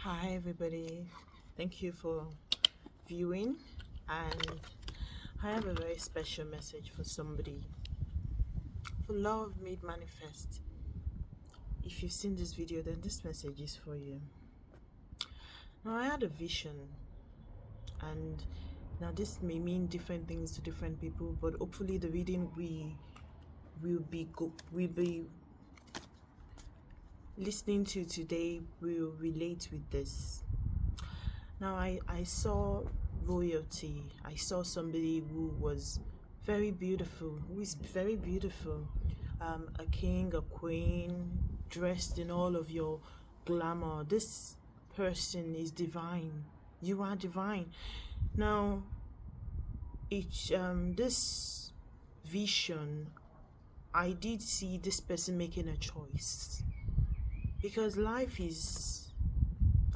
Hi everybody, thank you for viewing, and I have a very special message for somebody. For love made manifest. If you've seen this video, then this message is for you. Now I had a vision, and now this may mean different things to different people, but hopefully the reading we will be listening to today will relate with this. Now I saw royalty. I saw somebody who was very beautiful, who is very beautiful. A king, a queen, dressed in all of your glamour. This person is divine. You are divine. Now, this vision, I did see this person making a choice, because life is,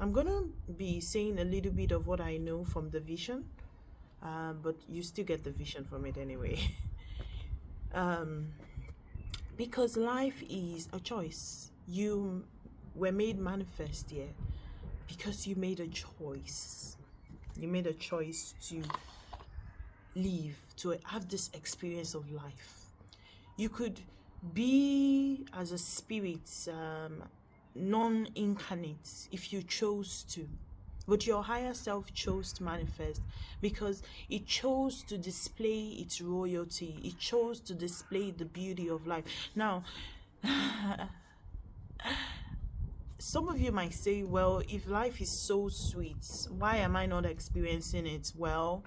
I'm gonna be saying a little bit of what I know from the vision, but you still get the vision from it anyway. Because life is a choice. You were made manifest here because you made a choice. You made a choice to live, to have this experience of life. You could be as a spirit, non-incarnate, if you chose to, but your higher self chose to manifest because it chose to display its royalty. It chose to display the beauty of life. Now some of you might say, well, if life is so sweet, why am I not experiencing it? Well,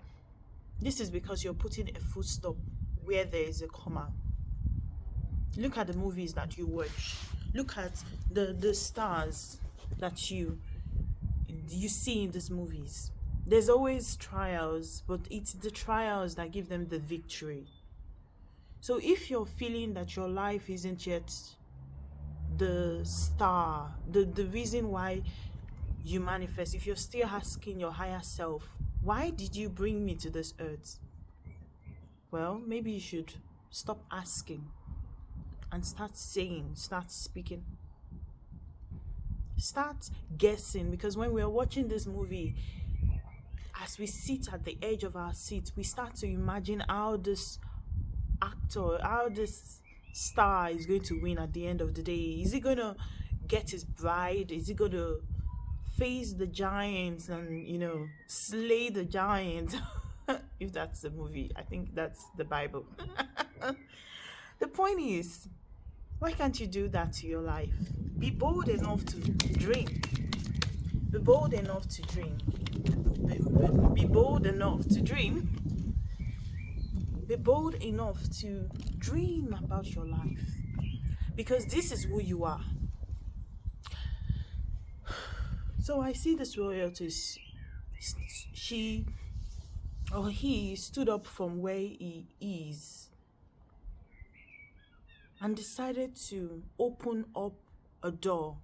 this is because you're putting a full stop where there is a comma. Look at the movies that you watch. Look at the stars that you see in these movies. There's always trials, but it's the trials that give them the victory. So if you're feeling that your life isn't yet the star, the reason why you manifest, if you're still asking your higher self, why did you bring me to this earth? Well, maybe you should stop asking and start saying, start speaking, start guessing. Because when we're watching this movie, as we sit at the edge of our seat, we start to imagine how this actor, how this star is going to win at the end of the day. Is he going to get his bride? Is he going to face the giants and, slay the giants? If that's the movie, I think that's the Bible. The point is, why can't you do that to your life? Be bold enough to dream. Be bold enough to dream. Be bold enough to dream. Be bold enough to dream about your life. Because this is who you are. So I see this royalty. She or he stood up from where he is and decided to open up a door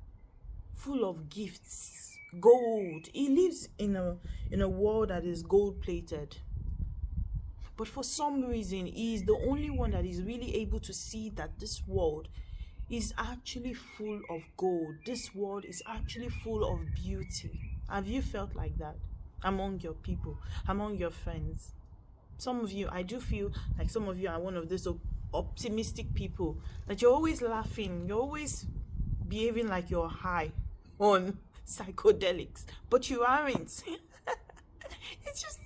full of gifts, gold. He lives in a world that is gold plated, but for some reason he is the only one that is really able to see that this world is actually full of gold. This world is actually full of beauty. Have you felt like that among your people, among your friends? Some of you, I do feel like some of you are one of those optimistic people, that you're always laughing, you're always behaving like you're high on psychedelics, but you aren't. It's just,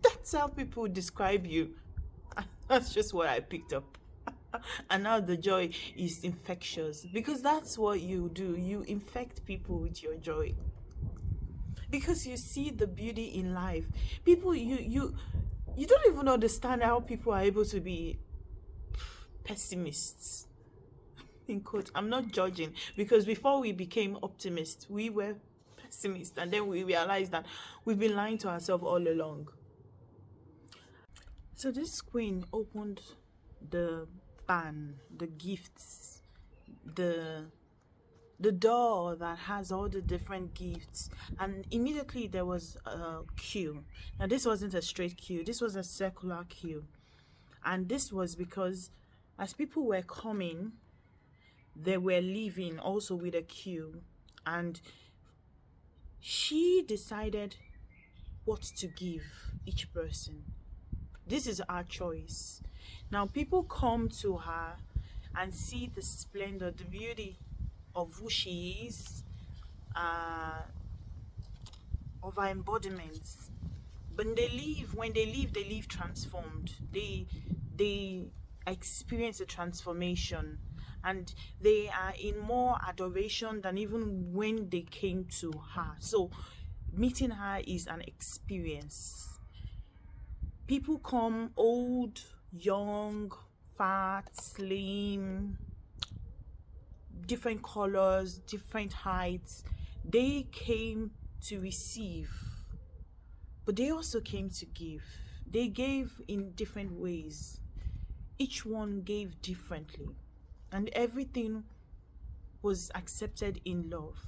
that's how people describe you. That's just what I picked up. And now the joy is infectious, because that's what you do. You infect people with your joy because you see the beauty in life. People, you don't even understand how people are able to be pessimists, in quote. I'm not judging, because before we became optimists, we were pessimists, and then we realized that we've been lying to ourselves all along. So this queen opened the the gifts, the door that has all the different gifts, and immediately there was a queue. Now this wasn't a straight queue, this was a circular queue, and this was because as people were coming, they were leaving also with a queue, and she decided what to give each person. This is our choice. Now, people come to her and see the splendor, the beauty of who she is, of her embodiments. But when they leave transformed. They experience a transformation, and they are in more adoration than even when they came to her. So meeting her is an experience. People come old, young, fat, slim, different colors, different heights. They came to receive, but they also came to give. They gave in different ways. Each one gave differently, and everything was accepted in love.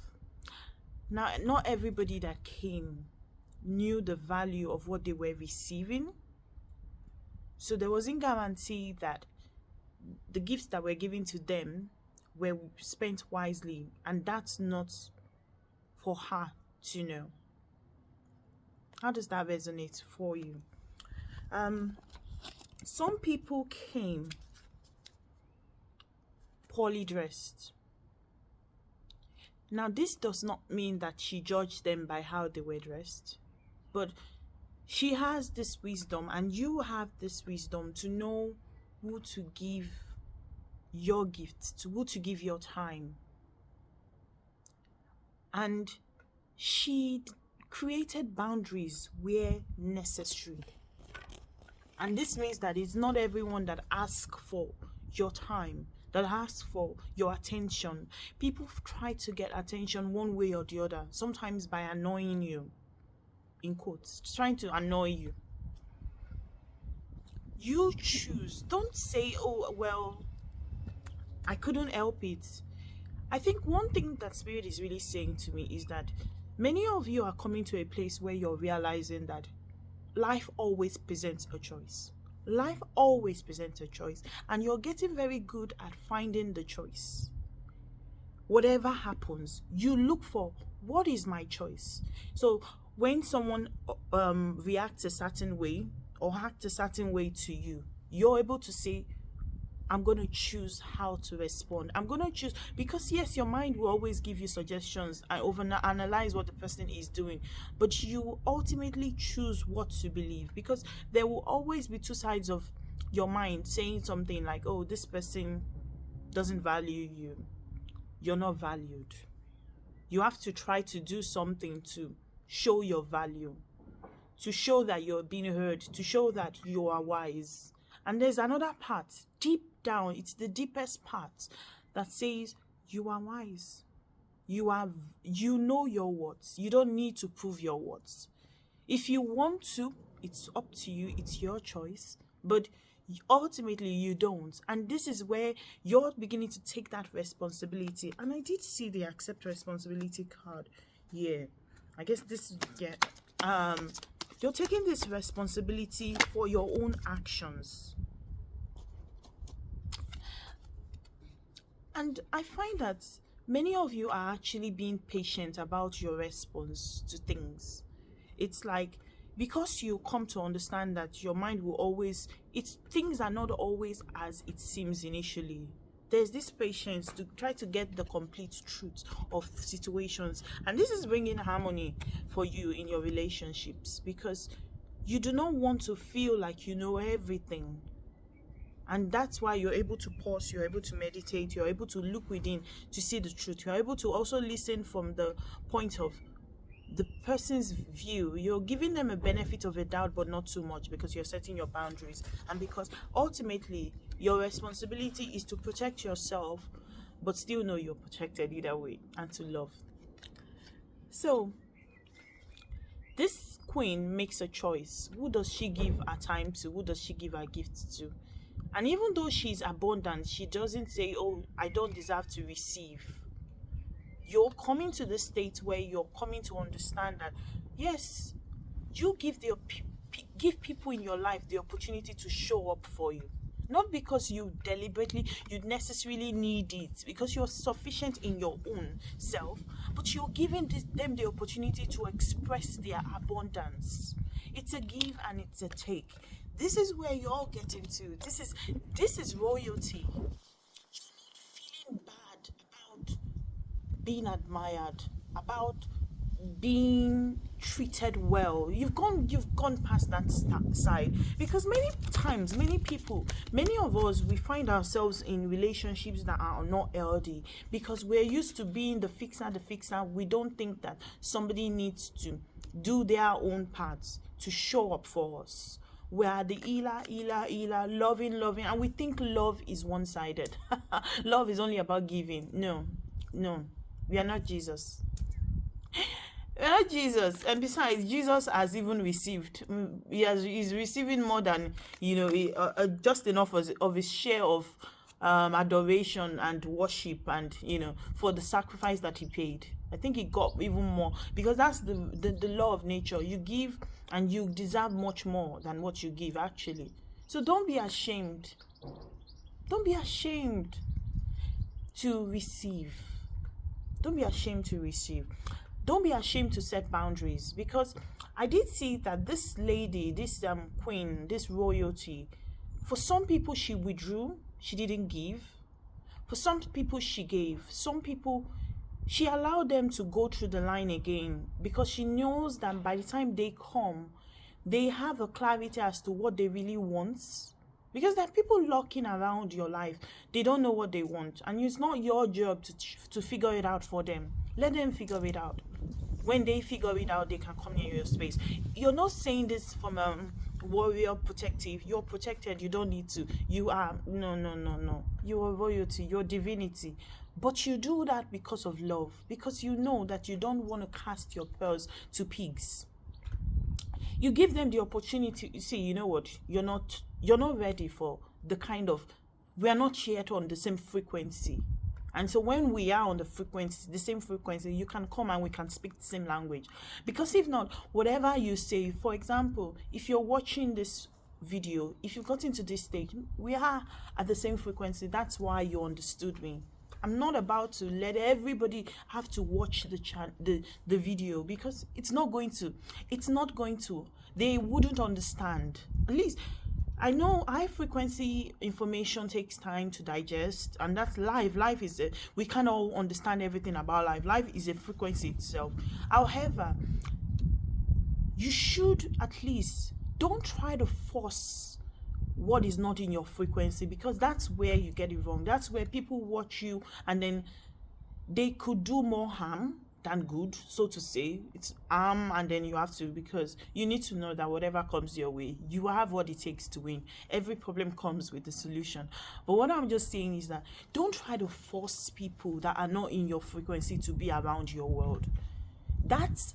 Now, not everybody that came knew the value of what they were receiving, so there wasn't guarantee that the gifts that were given to them were spent wisely, and that's not for her to know. How does that resonate for you? Some people came poorly dressed. Now, this does not mean that she judged them by how they were dressed, but she has this wisdom, and you have this wisdom to know who to give your gift to, who to give your time. And she created boundaries where necessary. And this means that it's not everyone that asks for your time, that asks for your attention. People try to get attention one way or the other, sometimes by annoying you, in quotes, trying to annoy you. You choose. Don't say, oh, well, I couldn't help it. I think one thing that Spirit is really saying to me is that many of you are coming to a place where you're realizing that life always presents a choice. Life always presents a choice, and you're getting very good at finding the choice. Whatever happens, you look for, what is my choice? So when someone reacts a certain way or acts a certain way to you, you're able to say, I'm going to choose how to respond. I'm going to choose, because yes, your mind will always give you suggestions and overanalyze what the person is doing, but you ultimately choose what to believe, because there will always be two sides of your mind saying something like, oh, this person doesn't value you. You're not valued. You have to try to do something to show your value, to show that you're being heard, to show that you are wise. And there's another part, deep down, it's the deepest part, that says you are wise. You know your words. You don't need to prove your words. If you want to, it's up to you. It's your choice. But ultimately, you don't. And this is where you're beginning to take that responsibility. And I did see the accept responsibility card. Yeah. I guess this, yeah. You're taking this responsibility for your own actions. And I find that many of you are actually being patient about your response to things. It's like, because you come to understand that your mind will always, things are not always as it seems initially. There's this patience to try to get the complete truth of situations. And this is bringing harmony for you in your relationships, because you do not want to feel like you know everything. And that's why you're able to pause, you're able to meditate, you're able to look within to see the truth. You're able to also listen from the point of the person's view. You're giving them a benefit of a doubt, but not too much, because you're setting your boundaries. And because ultimately, your responsibility is to protect yourself, but still know you're protected either way, and to love. So, this queen makes a choice. Who does she give her time to? Who does she give her gifts to? And even though she's abundant, she doesn't say, oh, I don't deserve to receive. You're coming to the state where you're coming to understand that, yes, you give people in your life the opportunity to show up for you. Not because you necessarily need it, because you're sufficient in your own self, but you're giving them the opportunity to express their abundance. It's a give and it's a take. This is where you're getting to. This is royalty. You're not feeling bad about being admired, about being treated well. You've gone past that side, because many times, many of us, we find ourselves in relationships that are not healthy because we're used to being the fixer. We don't think that somebody needs to do their own parts to show up for us. We are the healer, loving, and we think love is one-sided. Love is only about giving. No, we are not Jesus. We are not Jesus. And besides, Jesus has even received. He's receiving more than, just enough of his share of adoration and worship, and for the sacrifice that he paid. I think he got even more, because that's the law of nature. You give and you deserve much more than what you give, actually. So don't be ashamed. Don't be ashamed to receive. Don't be ashamed to receive. Don't be ashamed to set boundaries, because I did see that this lady, this queen, this royalty, for some people she withdrew, she didn't give. For some people she gave. Some people she allowed them to go through the line again, because she knows that by the time they come, they have a clarity as to what they really want. Because there are people lurking around your life. They don't know what they want, and it's not your job to figure it out for them. Let them figure it out. When they figure it out, they can come near your space. You're not saying this from a warrior protective. You're protected. You don't need to. You are no. You are royalty. You're divinity. But you do that because of love, because you know that you don't want to cast your pearls to pigs. You give them the opportunity. You see, you know what? You're not ready for the kind of, we are not yet on the same frequency. And so when we are on the same frequency, you can come and we can speak the same language. Because if not, whatever you say, for example, if you're watching this video, if you've gotten to this stage, we are at the same frequency. That's why you understood me. I'm not about to let everybody have to watch the video, because it's not going to. They wouldn't understand. At least I know high frequency information takes time to digest, and that's life. Life is we can't all understand everything about life. Life is a frequency itself. However, you should at least don't try to force what is not in your frequency, because that's where you get it wrong. That's where people watch you and then they could do more harm than good, so to say. It's harm, and then you have to, because you need to know that whatever comes your way, you have what it takes to win. Every problem comes with a solution. But what I'm just saying is that don't try to force people that are not in your frequency to be around your world. That's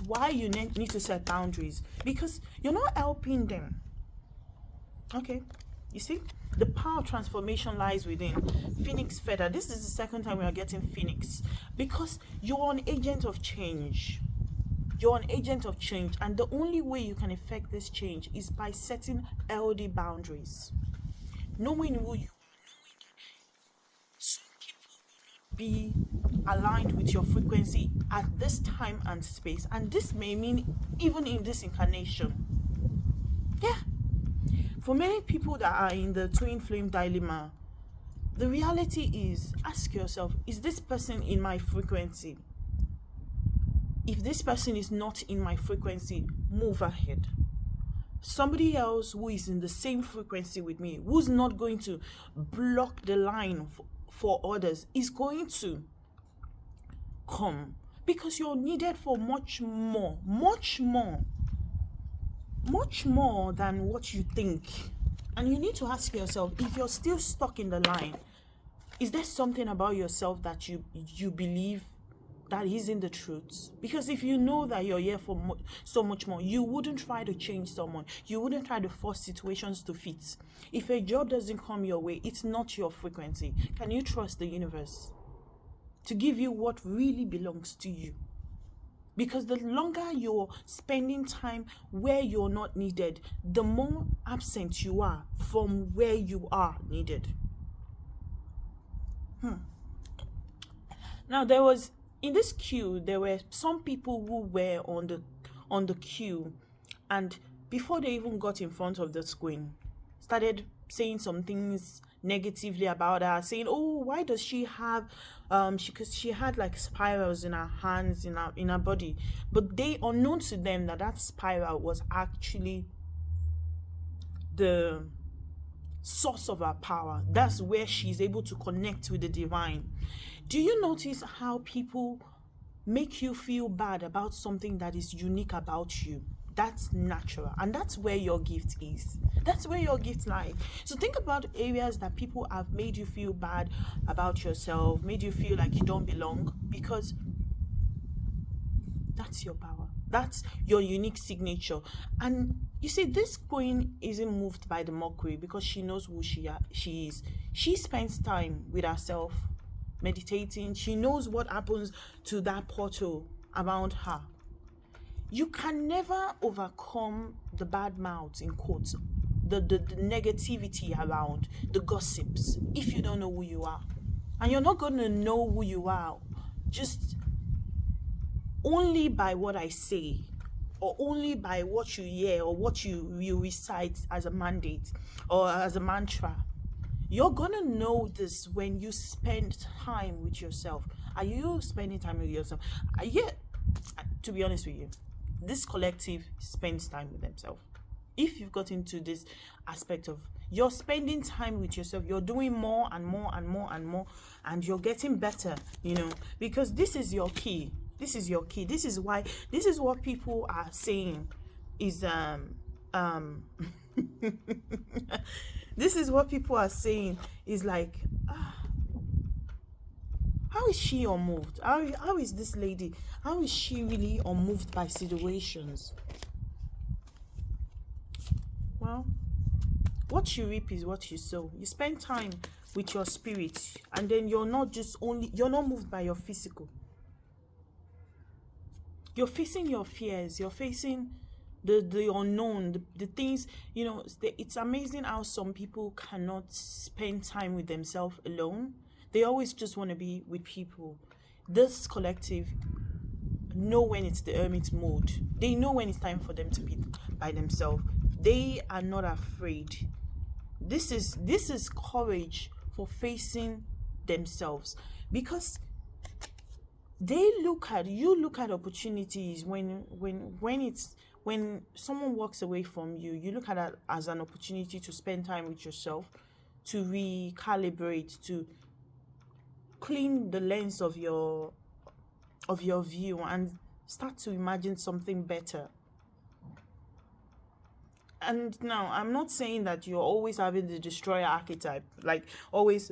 why you need to set boundaries, because you're not helping them. Okay, you see, the power of transformation lies within. Phoenix feather. This is the second time we are getting Phoenix, because you're an agent of change. You're an agent of change, and the only way you can effect this change is by setting healthy boundaries. Knowing who you are, knowing that some people will not be aligned with your frequency at this time and space, and this may mean even in this incarnation. Yeah. For many people that are in the twin flame dilemma, the reality is, ask yourself, is this person in my frequency? If this person is not in my frequency, move ahead. Somebody else who is in the same frequency with me, who's not going to block the line for others, is going to come, because you're needed for much more than what you think. And you need to ask yourself, if you're still stuck in the line, is there something about yourself that you believe that isn't the truth? Because if you know that you're here for so much more, you wouldn't try to change someone. You wouldn't try to force situations to fit. If a job doesn't come your way, it's not your frequency. Can you trust the universe to give you what really belongs to you? Because the longer you're spending time where you're not needed, the more absent you are from where you are needed. Now, in this queue, there were some people who were on the queue, and before they even got in front of the screen, started saying some things negatively about her, saying, "Oh, why does she have because she had like spirals in her hands, in her body," but they, unknown to them, that spiral was actually the source of her power. That's where she's able to connect with the divine. Do you notice how people make you feel bad about something that is unique about you? That's natural, and that's where your gift is. That's where your gift lies. So think about areas that people have made you feel bad about yourself, made you feel like you don't belong, because that's your power. That's your unique signature. And you see, this queen isn't moved by the mockery because she knows who she is. She spends time with herself, meditating. She knows what happens to that portal around her. You can never overcome the bad mouths, in quotes, the negativity around, the gossips, if you don't know who you are. And you're not going to know who you are just only by what I say, or only by what you hear, or what you recite as a mandate or as a mantra. You're gonna know this when you spend time with yourself. Are you spending time with yourself? Yeah, to be honest with you, this collective spends time with themselves. If you've got into this aspect of you're spending time with yourself, you're doing more and more and more and more, and you're getting better, because this is your key. This is your key. This is why, this is what people are saying is this is what people are saying is like, how is she unmoved? How is this lady? How is she really unmoved by situations? Well, what you reap is what you sow. You spend time with your spirit, and then you're not moved by your physical. You're facing your fears. You're facing the unknown, the things, it's amazing how some people cannot spend time with themselves alone. They always just want to be with people. This collective know when it's the hermit mode. They know when it's time for them to be by themselves. They are not afraid. This is courage for facing themselves, because they look at opportunities when someone walks away from you. You look at it as an opportunity to spend time with yourself, to recalibrate, to clean the lens of your view, and start to imagine something better. And now, I'm not saying that you're always having the destroyer archetype, like always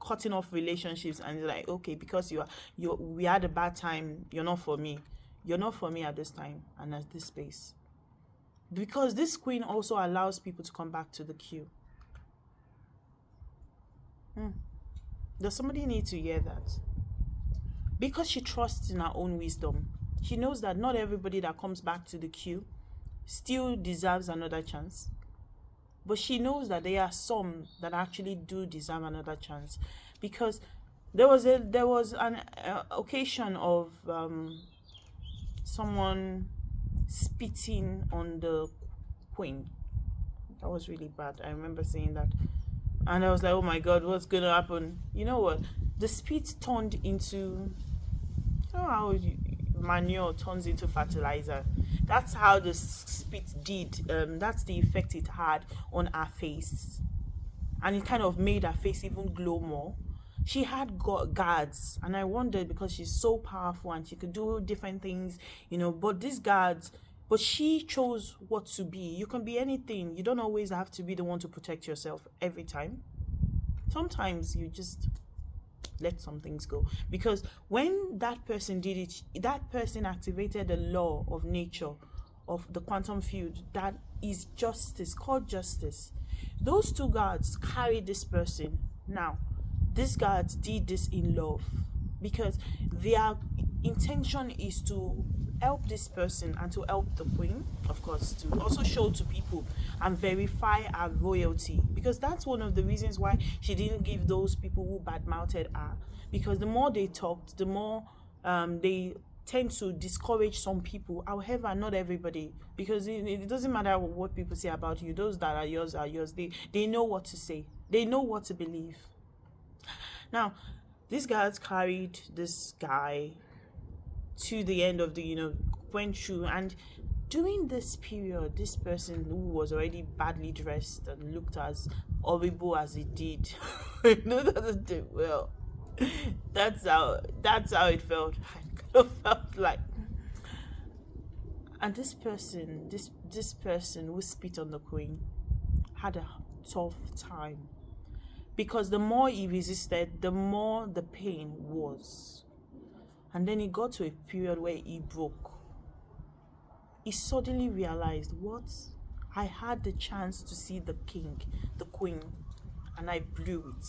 cutting off relationships, and you're like, okay, because we had a bad time, you're not for me. You're not for me at this time and at this space. Because this queen also allows people to come back to the queue. Does somebody need to hear that? Because she trusts in her own wisdom. She knows that not everybody that comes back to the queue still deserves another chance. But she knows that there are some that actually do deserve another chance. Because there was an occasion of someone spitting on the queen. That was really bad. I remember saying that. And I was like, oh my God, what's going to happen? You know what? The spit turned into, how manure turns into fertilizer. That's how the spit did. That's the effect it had on her face. And it kind of made her face even glow more. She had guards, and I wondered, because she's so powerful and she could do different things, but these guards, but she chose what to be. You can be anything. You don't always have to be the one to protect yourself every time. Sometimes you just let some things go. Because when that person did it, that person activated the law of nature, of the quantum field, that is justice, called justice. Those two guards carried this person. Now, these guards did this in love. because their intention is to help this person and to help the queen, of course, to also show to people and verify her royalty, because that's one of the reasons why she didn't give those people who badmouthed her, because the more they talked, the more they tend to discourage some people. However, not everybody, because it doesn't matter what people say about you. Those that are yours are yours. They know what to say, they know what to believe. Now these guys carried this guy to the end of the went through, and during this period, this person who was already badly dressed and looked as horrible as he did doesn't do well. That's how it felt. I kind of felt like, and this person who spit on the queen had a tough time, because the more he resisted, the more the pain was. And then he got to a period where he broke. He suddenly realized, what? I had the chance to see the king, the queen, and I blew it.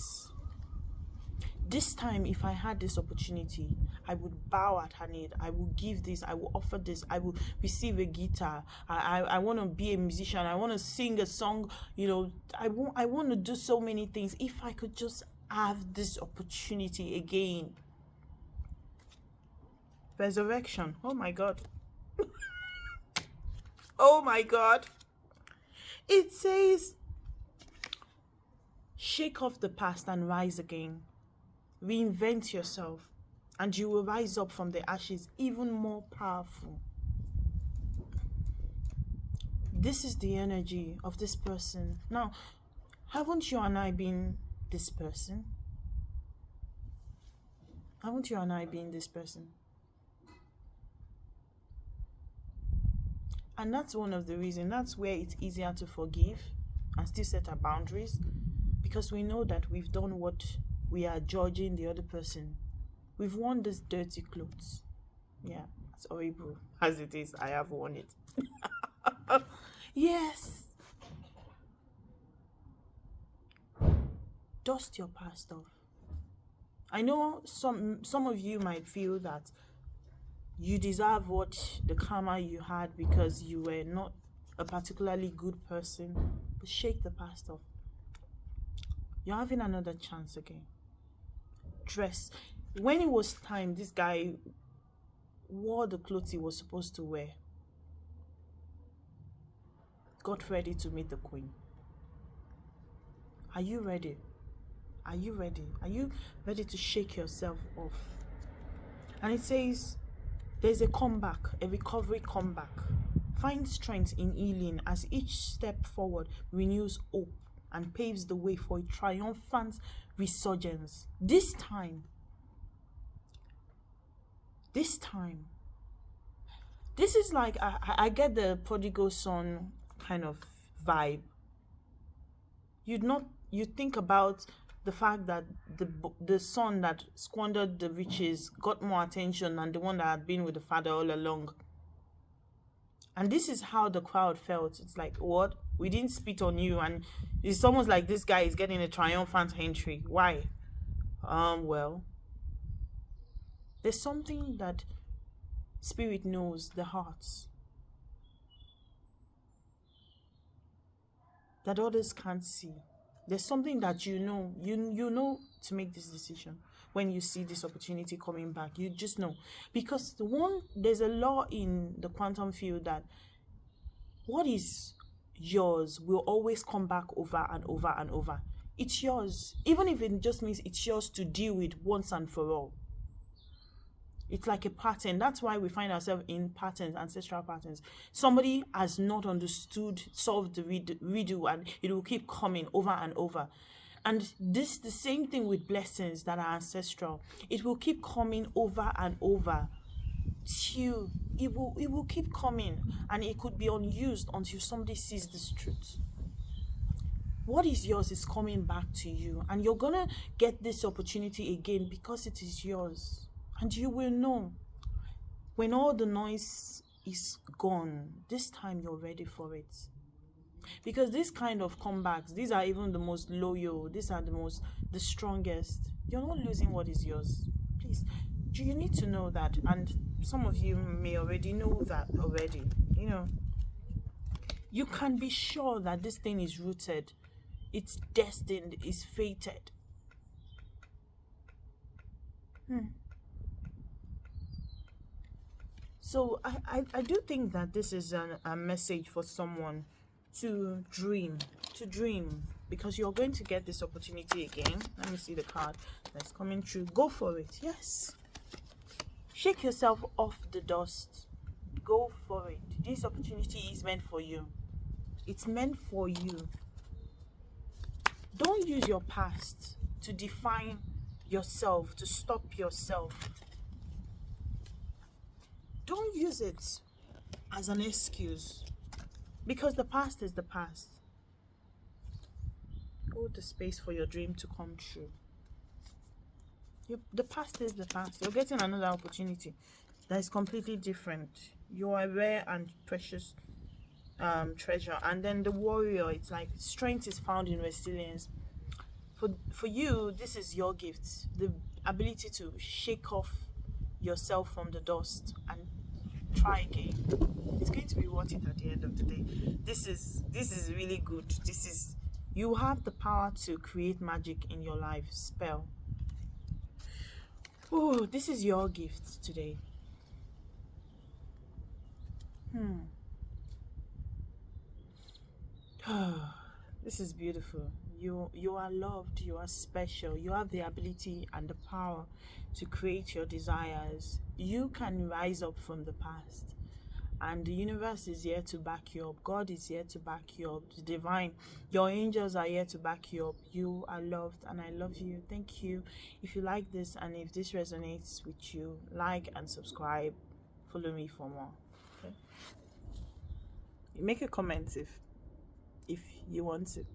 This time, if I had this opportunity, I would bow at her need. I will give this. I will offer this. I will receive a guitar. I want to be a musician. I want to sing a song. I want to do so many things. If I could just have this opportunity again. Resurrection. Oh my God. Oh my God. It says, shake off the past and rise again. Reinvent yourself, and you will rise up from the ashes even more powerful. This is the energy of this person. Now, haven't you and I been this person? Haven't you and I been this person? And that's one of the reasons. That's where it's easier to forgive and still set our boundaries, because we know that we've done what we are judging the other person. We've worn these dirty clothes. Yeah, it's horrible as it is. I have worn it. Yes. Dust your past off. I know some of you might feel that you deserve what the karma you had because you were not a particularly good person, but shake the past off. You're having another chance again. Dress. When it was time, this guy wore the clothes he was supposed to wear. Got ready to meet the queen. Are you ready? Are you ready? Are you ready to shake yourself off? And it says, there's a comeback, a recovery comeback. Find strength in healing as each step forward renews hope and paves the way for a triumphant resurgence. This time, this is like, I get the prodigal son kind of vibe. You think about the fact that the son that squandered the riches got more attention than the one that had been with the father all along. And this is how the crowd felt. It's like, what? We didn't spit on you. And it's almost like this guy is getting a triumphant entry. Why? Well, there's something that spirit knows, the hearts, that others can't see. There's something that you know to make this decision. When you see this opportunity coming back, you just know. Because there's a law in the quantum field that what is yours will always come back over and over and over. It's yours. Even if it just means it's yours to deal with once and for all. It's like a pattern. That's why we find ourselves in patterns, ancestral patterns. Somebody has not understood, solved the riddle, and it will keep coming over and over. And this the same thing with blessings that are ancestral. It will keep coming over and over till it will keep coming, and it could be unused until somebody sees this truth. What is yours is coming back to you, and you're gonna get this opportunity again because it is yours. And you will know when all the noise is gone, this time you're ready for it. Because this kind of comebacks, these are even the most loyal, these are the strongest. You're not losing what is yours. please, do you need to know that? And some of you may already know that already. You know, you can be sure that this thing is rooted, it's destined, it's fated. So I do think that this is a message for someone to dream, because you're going to get this opportunity again. Let me see the card that's coming through. Go for it. Yes. Shake yourself off the dust. Go for it. This opportunity is meant for you. It's meant for you. Don't use your past to define yourself, to stop yourself. Don't use it as an excuse, because the past is the past. Hold the space for your dream to come true. The past is the past. You're getting another opportunity that is completely different. You are rare and precious treasure. And then the warrior, it's like strength is found in resilience. For you, this is your gift, the ability to shake off yourself from the dust and try again. It's going to be worth it at the end of the day. This is really good. You have the power to create magic in your life. Spell. Oh, this is your gift today. This is beautiful. You are loved, you are special, you have the ability and the power to create your desires. You can rise up from the past, and the universe is here to back you up. God is here to back you up. The divine, your angels are here to back you up. You are loved, and I love you. Thank you. If you like this and if this resonates with you, like and subscribe. Follow me for more. Okay? Make a comment if you want to.